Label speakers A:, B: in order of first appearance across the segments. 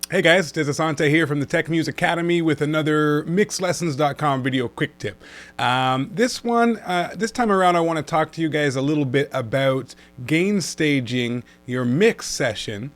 A: Hey guys, Dezz Asante here from the TechMuze Academy with another mixlessons.com video quick tip. This time around, I want to talk to you guys a little bit about gain staging your mix session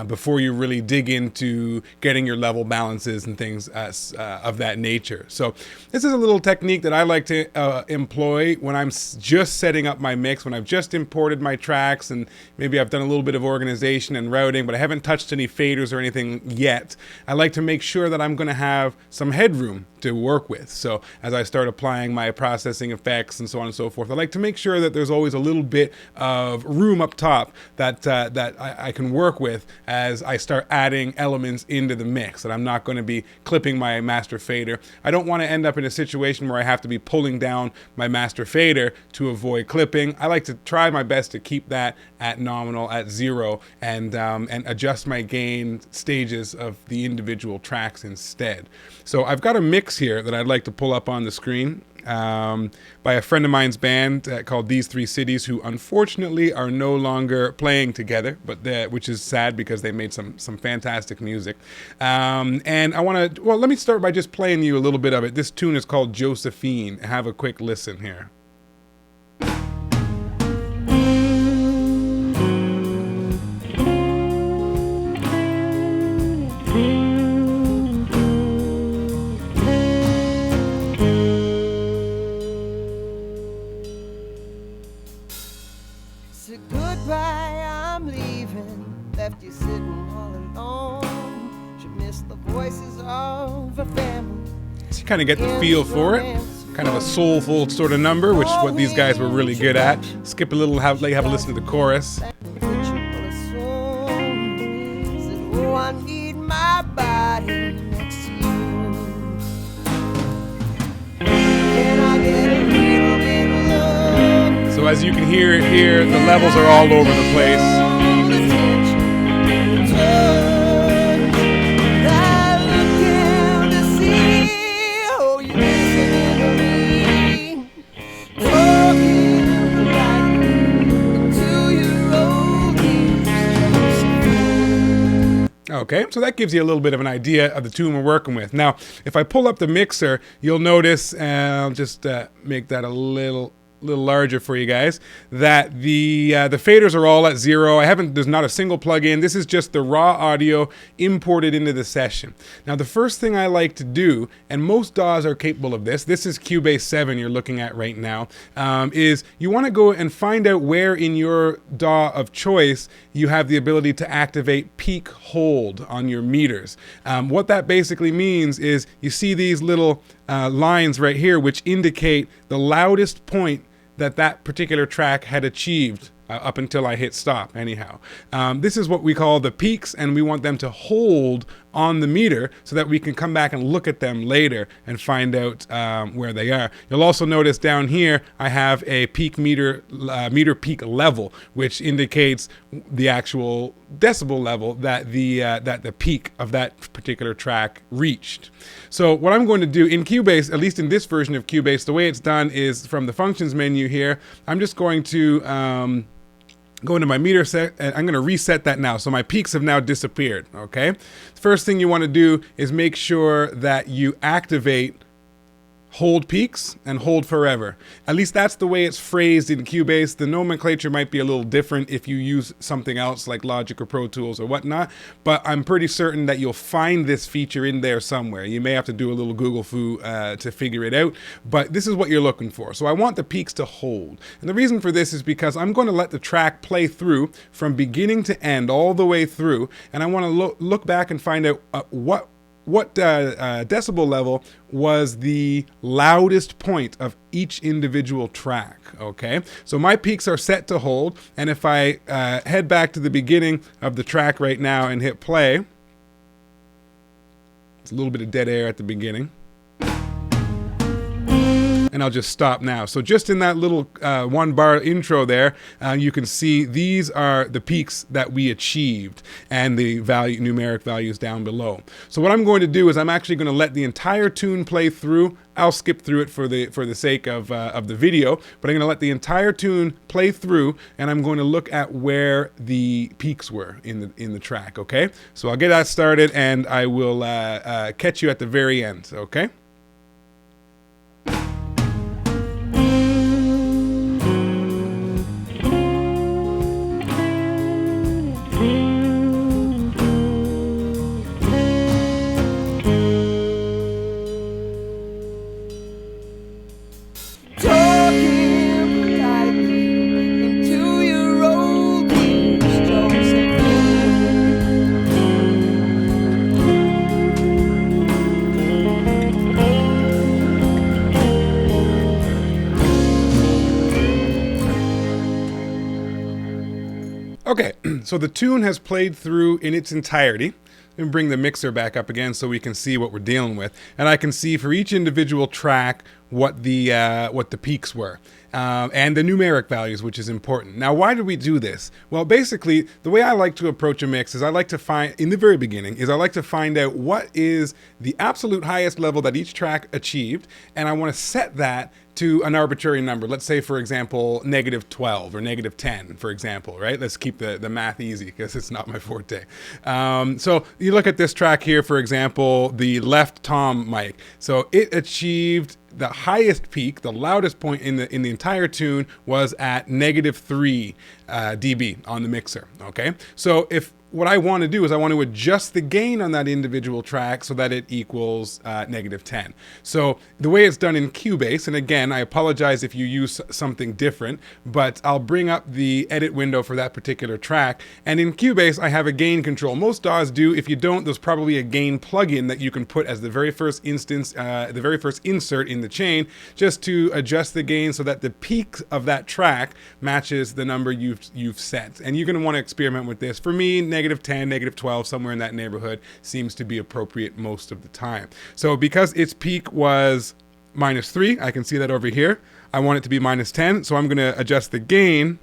A: before you really dig into getting your level balances and things of that nature. So this is a little technique that I like to employ when I'm just setting up my mix, when I've just imported my tracks and maybe I've done a little bit of organization and routing, but I haven't touched any faders or anything yet. I like to make sure that I'm going to have some headroom to work with. So as I start applying my processing effects and so on and so forth, I like to make sure that there's always a little bit of room up top that I can work with as I start adding elements into the mix, that I'm not going to be clipping my master fader. I don't want to end up in a situation where I have to be pulling down my master fader to avoid clipping. I like to try my best to keep that at nominal, at 0, and adjust my gain stages of the individual tracks instead. So I've got a mix here that I'd like to pull up on the screen by a friend of mine's band called These Three Cities, who unfortunately are no longer playing together, but which is sad because they made some fantastic music. And I want to, well, let me start by just playing you a little bit of it. This tune is called Josephine. Have a quick listen here.
B: Goodbye, I'm leaving. Left you sitting all alone. Should miss the voices of a family.
A: So you kind of get the feel for it. Kind of a soulful sort of number, which is what these guys were really good at. Skip a little, let you have a listen to the chorus.
B: Oh, I need my body next to you. Can I get a little bit of love?
A: So as you can hear it here, the levels are all over the place. Okay, so that gives you a little bit of an idea of the tune we're working with. Now, if I pull up the mixer, you'll notice, and I'll just make that a little larger for you guys, that the faders are all at 0. There's not a single plug-in. This is just the raw audio imported into the session. Now, the first thing I like to do, and most DAWs are capable of this is Cubase 7 you're looking at right now, is you want to go and find out where in your DAW of choice you have the ability to activate peak hold on your meters. What that basically means is you see these little lines right here which indicate the loudest point that particular track had achieved up until I hit stop anyhow. This is what we call the peaks, and we want them to hold on the meter so that we can come back and look at them later and find out where they are. You'll also notice down here I have a peak meter peak level, which indicates the actual decibel level that the peak of that particular track reached. So what I'm going to do in Cubase, at least in this version of Cubase, the way it's done is from the functions menu here, I'm just going to go into my meter set, and I'm going to reset that now. So my peaks have now disappeared, okay? First thing you want to do is make sure that you activate hold peaks and hold forever. At least that's the way it's phrased in Cubase. The nomenclature might be a little different if you use something else like Logic or Pro Tools or whatnot, but I'm pretty certain that you'll find this feature in there somewhere. You may have to do a little Google foo to figure it out, but this is what you're looking for. So I want the peaks to hold. And the reason for this is because I'm going to let the track play through from beginning to end all the way through, and I want to look back and find out what decibel level was the loudest point of each individual track, okay? So my peaks are set to hold, and if I head back to the beginning of the track right now and hit play, it's a little bit of dead air at the beginning. and I'll just stop now. So just in that little 1 bar intro there, you can see these are the peaks that we achieved and the numeric values down below. So what I'm going to do is I'm actually going to let the entire tune play through. I'll skip through it for the sake of the video, but I'm going to let the entire tune play through, and I'm going to look at where the peaks were in the track. Okay, so I'll get that started, and I will catch you at the very end. Okay. Okay, so the tune has played through in its entirety. Let me bring the mixer back up again so we can see what we're dealing with. And I can see for each individual track what the peaks were. And the numeric values, which is important. Now, why did we do this? Well, basically, the way I like to approach a mix is I like to find, in the very beginning, is I like to find out what is the absolute highest level that each track achieved, and I want to set that to an arbitrary number. Let's say, for example, -12 or -10, for example, right? Let's keep the math easy because it's not my forte. So you look at this track here, for example, the left tom mic. So it achieved the highest peak, the loudest point in the entire tune was at -3 dB on the mixer. Okay, so what I want to do is I want to adjust the gain on that individual track so that it equals -10. So the way it's done in Cubase, and again, I apologize if you use something different, but I'll bring up the edit window for that particular track. And in Cubase, I have a gain control. Most DAWs do. If you don't, there's probably a gain plugin that you can put as the very first instance, the very first insert in the chain, just to adjust the gain so that the peak of that track matches the number you've set. And you're going to want to experiment with this. For me, -10, -12, somewhere in that neighborhood seems to be appropriate most of the time. So because its peak was -3, I can see that over here. I want it to be -10, so I'm going to adjust the gain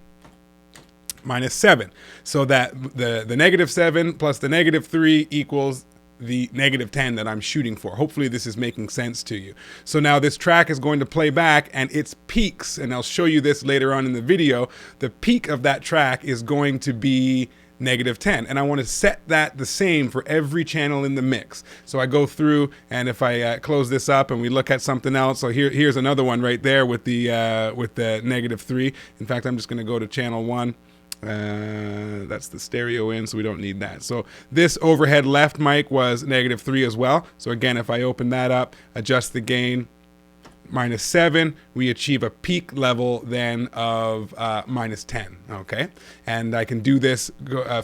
A: -7, so that the -7 plus the -3 equals the -10 that I'm shooting for. Hopefully this is making sense to you. So now this track is going to play back, and its peaks, and I'll show you this later on in the video, the peak of that track is going to be -10, and I want to set that the same for every channel in the mix. So I go through, and if I close this up and we look at something else, so here's another one right there with the -3. In fact, I'm just going to go to channel 1. That's the stereo in, so we don't need that. So this overhead left mic was -3 as well. So again, if I open that up, adjust the gain, -7, we achieve a peak level then of -10. Okay, and I can do this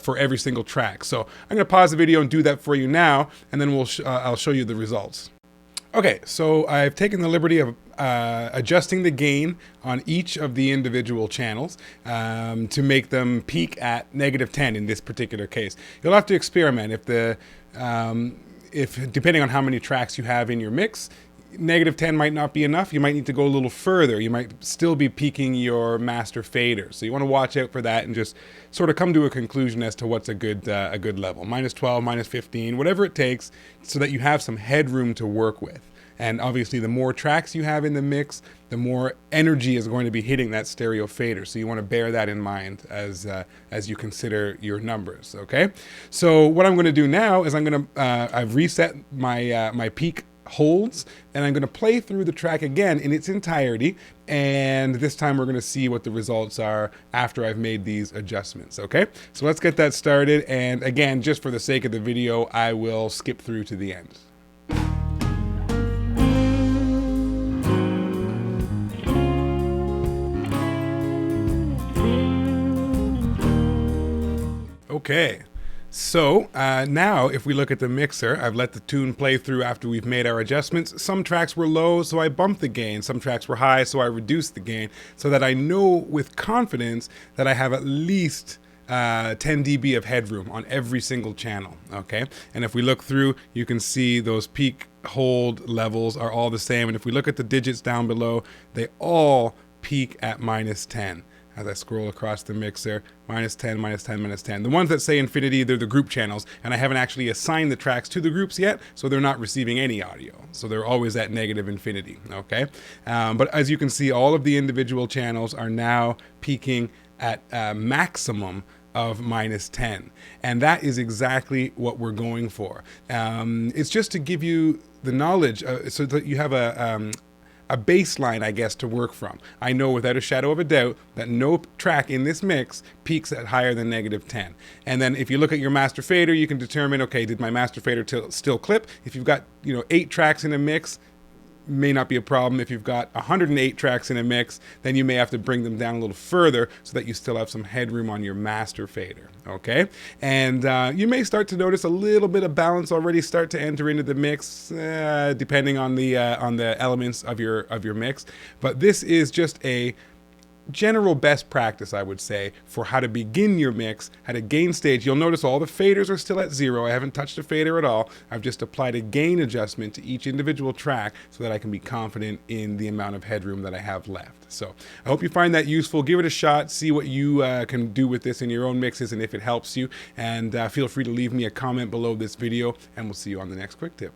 A: for every single track. So I'm going to pause the video and do that for you now, and then I'll show you the results. Okay, so I've taken the liberty of adjusting the gain on each of the individual channels to make them peak at -10 in this particular case. You'll have to experiment if depending on how many tracks you have in your mix. -10 might not be enough. You might need to go a little further. You might still be peaking your master fader. So you want to watch out for that and just sort of come to a conclusion as to what's a good level. -12, -15, whatever it takes, so that you have some headroom to work with. And obviously, the more tracks you have in the mix, the more energy is going to be hitting that stereo fader. So you want to bear that in mind as you consider your numbers. Okay. So what I'm going to do now is I've reset my peak holds, and I'm going to play through the track again in its entirety, and this time we're going to see what the results are after I've made these adjustments. Okay, so let's get that started, and again, just for the sake of the video, I will skip through to the end. Okay. So now if we look at the mixer, I've let the tune play through after we've made our adjustments. Some tracks were low, so I bumped the gain. Some tracks were high, so I reduced the gain, so that I know with confidence that I have at least 10 dB of headroom on every single channel, okay? And if we look through, you can see those peak hold levels are all the same. And if we look at the digits down below, they all peak at -10. As I scroll across the mixer, -10, -10, -10. The ones that say infinity, they're the group channels, and I haven't actually assigned the tracks to the groups yet, so they're not receiving any audio. So they're always at negative infinity, okay? But as you can see, all of the individual channels are now peaking at maximum of -10. And that is exactly what we're going for. It's just to give you the knowledge so that you have a baseline, I guess, to work from. I know without a shadow of a doubt that no track in this mix peaks at higher than -10. And then if you look at your master fader, you can determine, okay, did my master fader still clip? If you've got 8 tracks in a mix, may not be a problem. If you've got 108 tracks in a mix, then you may have to bring them down a little further so that you still have some headroom on your master fader, okay? And you may start to notice a little bit of balance already start to enter into the mix, depending on the elements of your mix. But this is just a general best practice, I would say, for how to begin your mix at a gain stage. You'll notice all the faders are still at 0. I haven't touched a fader at all. I've just applied a gain adjustment to each individual track so that I can be confident in the amount of headroom that I have left. So I hope you find that useful. Give it a shot. See what you can do with this in your own mixes and if it helps you. And feel free to leave me a comment below this video, and we'll see you on the next quick tip.